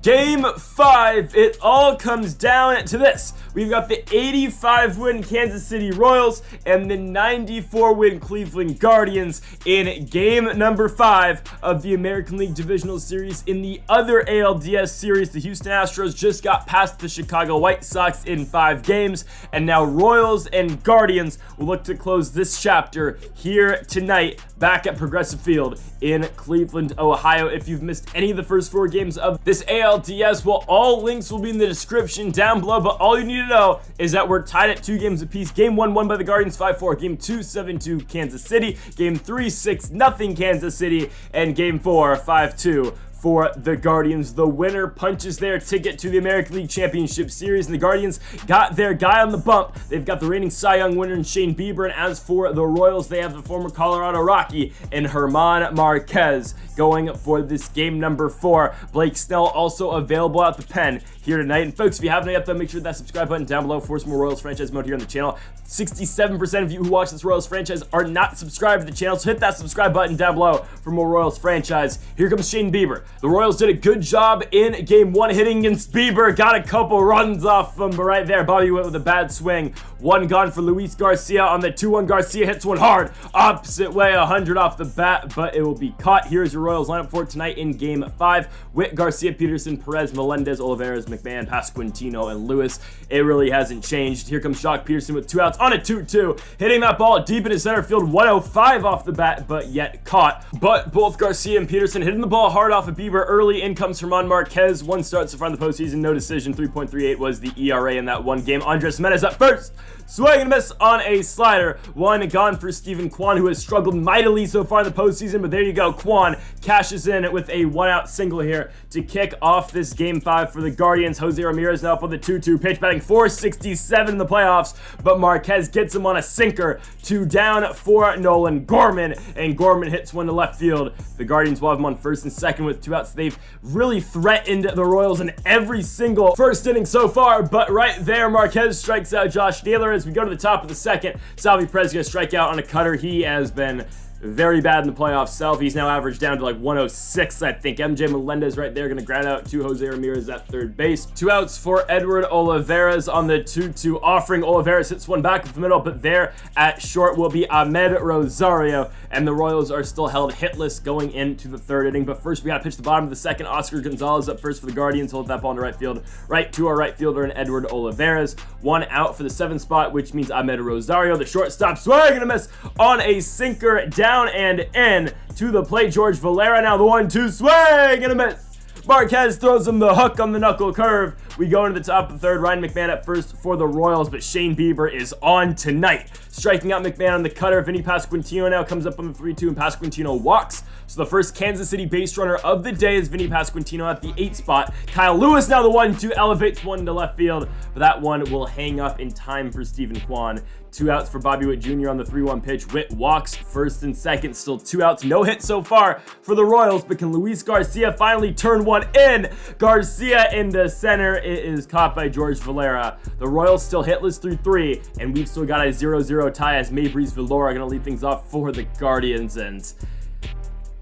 Game 5, it all comes down to this. We've got the 85-win Kansas City Royals and the 94-win Cleveland Guardians in game number 5 of the American League Divisional Series. In the other ALDS series, the Houston Astros just got past the Chicago White Sox in 5 games, and now Royals and Guardians will look to close this chapter here tonight back at Progressive Field in Cleveland, Ohio. If you've missed any of the first 4 games of this ALDS, well, all links will be in the description down below, but all you need to know is that we're tied at 2 games apiece. Game 1 won by the Guardians 5-4, Game 2 7-2 Kansas City, Game 3 6-0 Kansas City, and Game 4 5-2 for the Guardians. The winner punches their ticket to the American League Championship Series, and the Guardians got their guy on the bump. They've got the reigning Cy Young winner in Shane Bieber, and as for the Royals, they have the former Colorado Rocky and German Marquez going for this game number 4. Blake Snell also available at the pen here tonight. And folks, if you haven't yet, though, make sure that subscribe button down below for some more Royals franchise mode here on the channel. 67% of you who watch this Royals franchise are not subscribed to the channel, so hit that subscribe button down below for more Royals franchise. Here comes Shane Bieber. The Royals did a good job in game 1 hitting against Bieber, got a couple runs off him, but right there, Bobby went with a bad swing. 1 gone for Luis Garcia on the 2-1. Garcia hits one hard, opposite way, 100 off the bat, but it will be caught. Here's your Royals lineup for tonight in game 5. Witt, Garcia, Peterson, Perez, Melendez, Olivares, McMahon, Pasquantino, and Lewis. It really hasn't changed. Here comes Jock Peterson with 2 outs on a 2-2, hitting that ball deep into center field, 105 off the bat, but yet caught. But both Garcia and Peterson hitting the ball hard off of Bieber early. In comes German Marquez. 1 start so far in the postseason, no decision. 3.38 was the ERA in that 1 game. Andres Jimenez up first, swing and miss on a slider. 1 gone for Steven Kwan, who has struggled mightily so far in the postseason, but there you go. Kwan cashes in with a 1-out single here to kick off this game 5 for the Guardians. Jose Ramirez now up on the 2-2 pitch, batting .467 in the playoffs, but Marquez gets him on a sinker. 2 down for Nolan Gorman, and Gorman hits one to left field. The Guardians will have him on first and second with 2 outs. They've really threatened the Royals in every single first inning so far, but right there, Marquez strikes out Josh Naylor. As we go to the top of the second, Salvi Perez gonna strike out on a cutter. He has been very bad in the playoffs. Salvi's now averaged down to like 106, I think. MJ Melendez right there, gonna ground out to Jose Ramirez at third base. 2 outs for Edward Olivares on the 2-2 offering. Olivares hits one back up the middle, but there at short will be Ahmed Rosario, and the Royals are still held hitless going into the 3rd inning. But first, we gotta pitch the bottom of the 2nd. Oscar Gonzalez up first for the Guardians. Hold that ball into right field, right to our right fielder and Edward Olivares. 1 out for the 7th spot, which means Ahmed Rosario, the shortstop, swing and a miss on a sinker down and in to the plate. George Valera now the 1-2 swing and a miss. Marquez throws him the hook on the knuckle curve. We go into the top of the 3rd. Ryan McMahon at first for the Royals, but Shane Bieber is on tonight, striking out McMahon on the cutter. Vinny Pasquantino now comes up on the 3-2, and Pasquantino walks. So the first Kansas City base runner of the day is Vinny Pasquantino at the 8th spot. Kyle Lewis now the 1-2, elevates one to left field, but that one will hang up in time for Steven Kwan. 2 outs for Bobby Witt Jr. on the 3-1 pitch. Witt walks first and second, still 2 outs, no hit so far for the Royals, but can Luis Garcia finally turn one in? Garcia into center. It is caught by George Valera. The Royals still hitless through 3, and we've still got a 0-0 tie as Maybreeze Villara gonna lead things off for the Guardians. And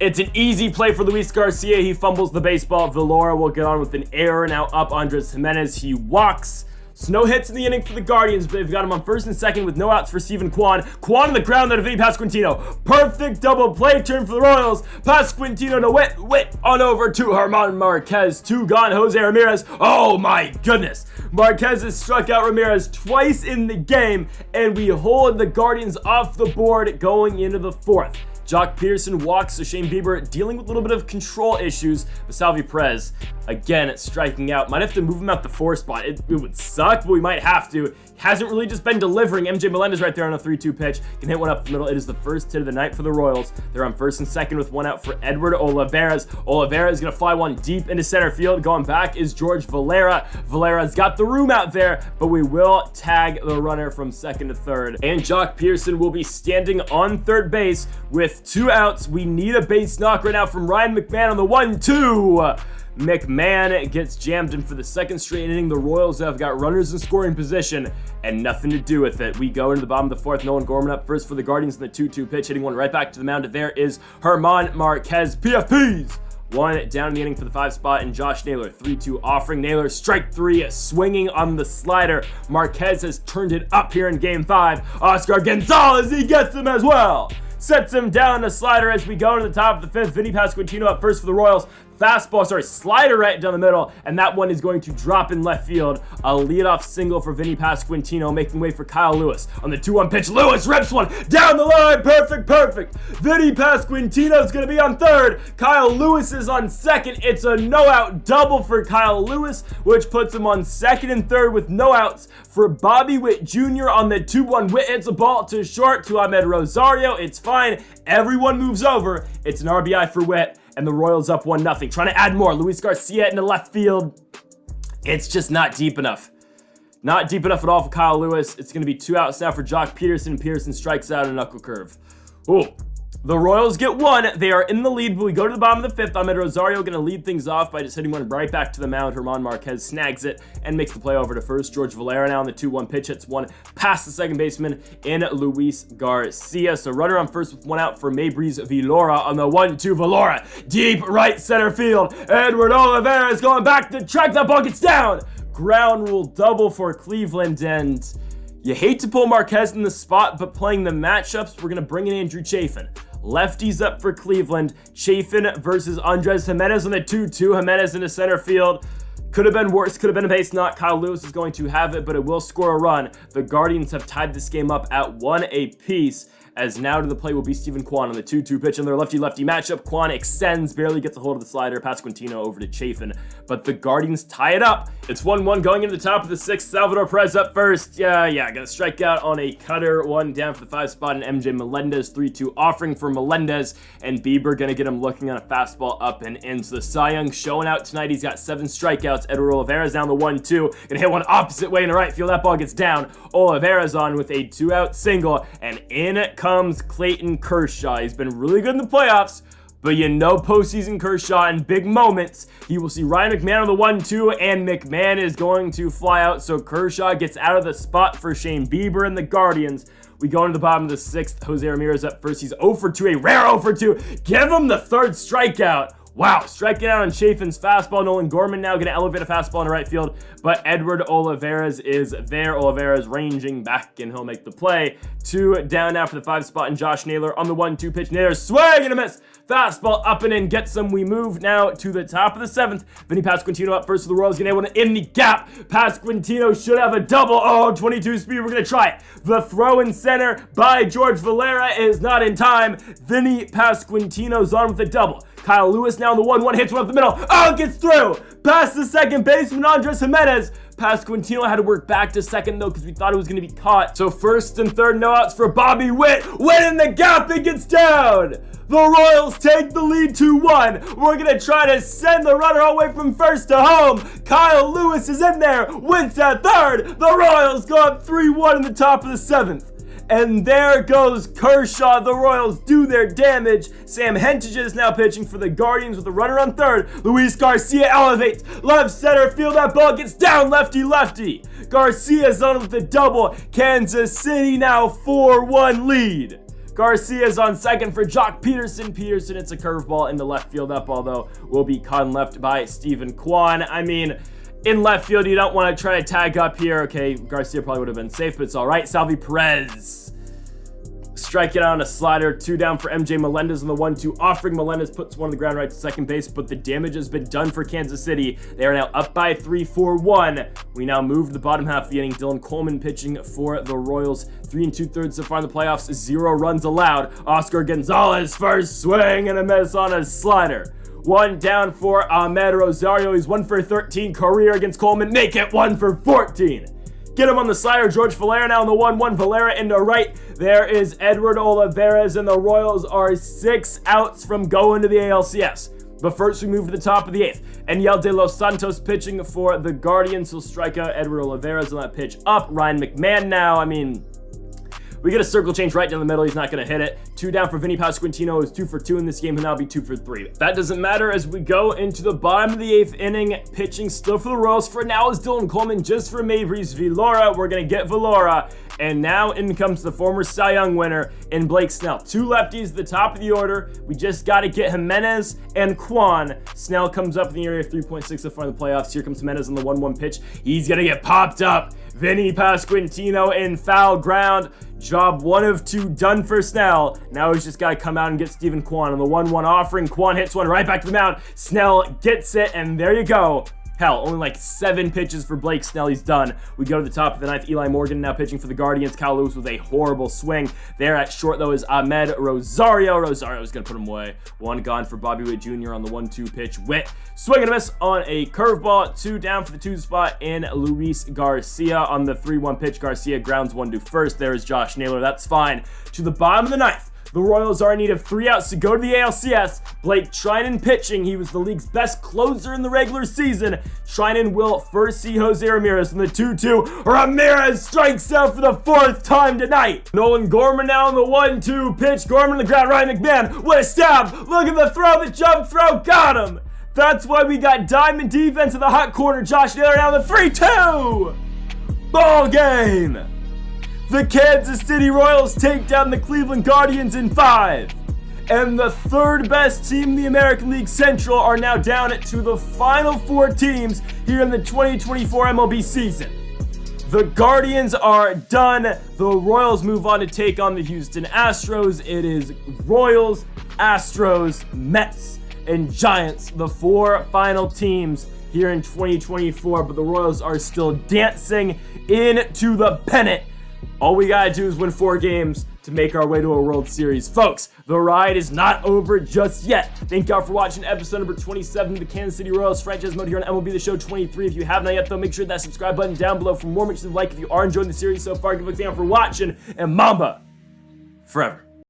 it's an easy play for Luis Garcia. He fumbles the baseball. Villara will get on with an error. Now up Andres Jimenez. He walks. So no hits in the inning for the Guardians, but they've got him on first and second with no outs for Steven Kwan. Kwan on the ground out of Vinny Pasquantino. Perfect double play turn for the Royals. Pasquantino to Witt on over to German Marquez. 2 gone, Jose Ramirez. Oh my goodness. Marquez has struck out Ramirez twice in the game, and we hold the Guardians off the board going into the 4th. Jock Peterson walks, so Shane Bieber dealing with a little bit of control issues. But Salvi Perez, again, striking out. Might have to move him out the 4 spot. It would suck, but we might have to. Hasn't really just been delivering. MJ Melendez right there on a 3-2 pitch. Can hit one up the middle. It is the first hit of the night for the Royals. They're on first and second with 1 out for Edward Olivares. Olivares is going to fly one deep into center field. Going back is George Valera. Valera's got the room out there, but we will tag the runner from second to third. And Jock Peterson will be standing on third base with 2 outs. We need a base knock right now from Ryan McMahon on the 1-2. McMahon gets jammed in for the 2nd straight inning. The Royals have got runners in scoring position and nothing to do with it. We go into the bottom of the 4th. Nolan Gorman up first for the Guardians in the 2-2 pitch, hitting one right back to the mound. There is German Marquez. PFPs One down in the inning for the 5 spot, and Josh Naylor, 3-2 offering. Naylor, strike 3, swinging on the slider. Marquez has turned it up here in game 5. Oscar Gonzalez, he gets him as well. Sets him down the slider as we go to the top of the 5th. Vinny Pasquantino up first for the Royals. Slider right down the middle, and that one is going to drop in left field. A leadoff single for Vinny Pasquantino, making way for Kyle Lewis. On the 2-1 pitch, Lewis rips one down the line. Perfect. Vinny Pasquantino is going to be on third. Kyle Lewis is on second. It's a no-out double for Kyle Lewis, which puts him on second and third with no outs for Bobby Witt Jr. on the 2-1. Witt hits a ball to short to Ahmed Rosario. It's fine. Everyone moves over. It's an RBI for Witt. And the Royals up 1-0. Trying to add more. Luis Garcia into left field. It's just not deep enough. Not deep enough at all for Kyle Lewis. It's going to be 2 outs now for Jock Peterson. Peterson strikes out a knuckle curve. Ooh. The Royals get 1. They are in the lead, but we go to the bottom of the 5th. Ahmed Rosario going to lead things off by just hitting one right back to the mound. German Marquez snags it and makes the play over to first. George Valera now on the 2-1 pitch hits one past the second baseman in Luis Garcia. So runner on first with 1 out for Maybreeze Vilora on the 1-2. Vilora deep right center field. Edward Oliveira is going back to track. That ball gets down. Ground rule double for Cleveland, and you hate to pull Marquez in the spot, but playing the matchups, we're going to bring in Andrew Chafin. Lefties up for Cleveland. Chafin versus Andres Jimenez on the 2-2. Jimenez into center field. Could have been worse. Could have been a base knock. Kyle Lewis is going to have it, but it will score a run. The Guardians have tied this game up at 1 apiece. As now to the plate will be Stephen Kwan on the 2-2 pitch in their lefty-lefty matchup. Kwan extends, barely gets a hold of the slider. Pasquantino over to Chafin, but the Guardians tie it up. It's 1-1 going into the top of the 6th. Salvador Perez up first. Gonna strike out on a cutter. 1 down for the 5 spot, and MJ Melendez 3-2 offering for Melendez, and Bieber gonna get him looking on a fastball up and in. So the Cy Young showing out tonight. He's got 7 strikeouts. Edward Oliveira's down the 1-2. Gonna hit one opposite way in the right field. That ball gets down. Oliveira's on with a 2-out single, and in comes Clayton Kershaw. He's been really good in the playoffs, but you know postseason Kershaw in big moments. He will see Ryan McMahon on the 1-2, and McMahon is going to fly out, so Kershaw gets out of the spot for Shane Bieber and the Guardians. We go into the bottom of the 6th. Jose Ramirez up first. He's 0 for 2, a rare 0 for 2. Give him the 3rd strikeout. Wow, striking out on Chafin's fastball. Nolan Gorman now going to elevate a fastball in the right field, but Edward Olivares is there. Olivares ranging back, and he'll make the play. 2 down now for the 5 spot, and Josh Naylor on the 1-2 pitch. Naylor swing and a miss. Fastball up and in, gets some. We move now to the top of the 7th. Vinny Pasquantino up first for the Royals, going to able to in the gap. Pasquantino should have a double. 22 speed. We're going to try it. The throw in center by George Valera is not in time. Vinny Pasquantino's on with a double. Kyle Lewis now on the 1-1, hits one up the middle. Gets through. Past the second baseman, Andres Jimenez. Pasquantino had to work back to second, though, because we thought it was going to be caught. So first and third, no outs for Bobby Witt. Witt in the gap, it gets down. The Royals take the lead 2-1. We're going to try to send the runner all the way from first to home. Kyle Lewis is in there. Witt's at third. The Royals go up 3-1 in the top of the 7th. And there goes Kershaw. The Royals do their damage. Sam Hentges is now pitching for the Guardians with a runner on third. Luis Garcia elevates left center field. That ball gets down lefty-lefty. Garcia's on with the double. Kansas City now 4-1 lead. Garcia's on second for Jock Peterson. Peterson hits a curveball into left field. That ball, though, will be caught in left by Stephen Kwan. I mean, in left field, you don't want to try to tag up here. Okay, Garcia probably would have been safe, but it's all right. Salvi Perez striking out on a slider. 2 down for MJ Melendez on the 1-2 offering. Melendez puts one on the ground right to second base, but the damage has been done for Kansas City. They are now up by 3-4-1. We now move to the bottom half of the inning. Dylan Coleman pitching for the Royals. 3 2/3 so far in the playoffs. 0 runs allowed. Oscar Gonzalez first swing and a miss on a slider. 1 down for Ahmed Rosario. He's 1 for 13 career against Coleman. Make it 1 for 14. Get him on the slider. George Valera now on the 1-1. Valera into right. There is Edward Olivares, and the Royals are 6 outs from going to the ALCS. But first, we move to the top of the 8th. Eniel De Los Santos pitching for the Guardians. He'll strike out Edward Olivares on that pitch up. Ryan McMahon now. I mean, we get a circle change right down the middle. He's not going to hit it. 2 down for Vinny Pasquantino. Is 2 for 2 in this game. He'll now be 2 for 3. That doesn't matter as we go into the bottom of the 8th inning. Pitching still for the Royals. For now is Dylan Coleman just for Maybreeze Vilora. We're going to get Vilora. And now in comes the former Cy Young winner in Blake Snell. 2 lefties at the top of the order. We just got to get Jimenez and Kwan. Snell comes up in the area of 3.6 so far in the playoffs. Here comes Jimenez on the 1-1 pitch. He's going to get popped up. Vinny Pasquantino in foul ground. Job 1 of 2 done for Snell. Now he's just got to come out and get Steven Kwan on the 1-1 offering. Kwan hits one right back to the mound. Snell gets it, and there you go. Hell, only like 7 pitches for Blake Snell. He's done. We go to the top of the 9th. Eli Morgan now pitching for the Guardians. Kyle Lewis with a horrible swing. There at short, though, is Ahmed Rosario. Rosario's going to put him away. 1 gone for Bobby Witt Jr. on the 1-2 pitch. Witt swing and a miss on a curveball. 2 down for the 2 spot in Luis Garcia. On the 3-1 pitch, Garcia grounds 1 to first. There is Josh Naylor. That's fine. To the bottom of the 9th. The Royals are in need of 3 outs to go to the ALCS. Blake Treinen pitching. He was the league's best closer in the regular season. Treinen will first see Jose Ramirez in the 2-2. Ramirez strikes out for the 4th time tonight. Nolan Gorman now on the 1-2 pitch. Gorman on the ground. Ryan McMahon. What a stab. Look at the throw. The jump throw. Got him. That's why we got diamond defense in the hot corner. Josh Naylor now the 3-2. Ball game. The Kansas City Royals take down the Cleveland Guardians in 5. And the 3rd best team in the American League Central are now down to the final 4 teams here in the 2024 MLB season. The Guardians are done. The Royals move on to take on the Houston Astros. It is Royals, Astros, Mets, and Giants, the 4 final teams here in 2024. But the Royals are still dancing into the pennant. All we gotta do is win 4 games to make our way to a World Series. Folks, the ride is not over just yet. Thank y'all for watching episode number 27 of the Kansas City Royals franchise mode here on MLB The Show 23. If you have not yet, though, make sure that subscribe button down below for more. Make sure to like if you are enjoying the series so far. Give a thank you for watching, and Mamba forever.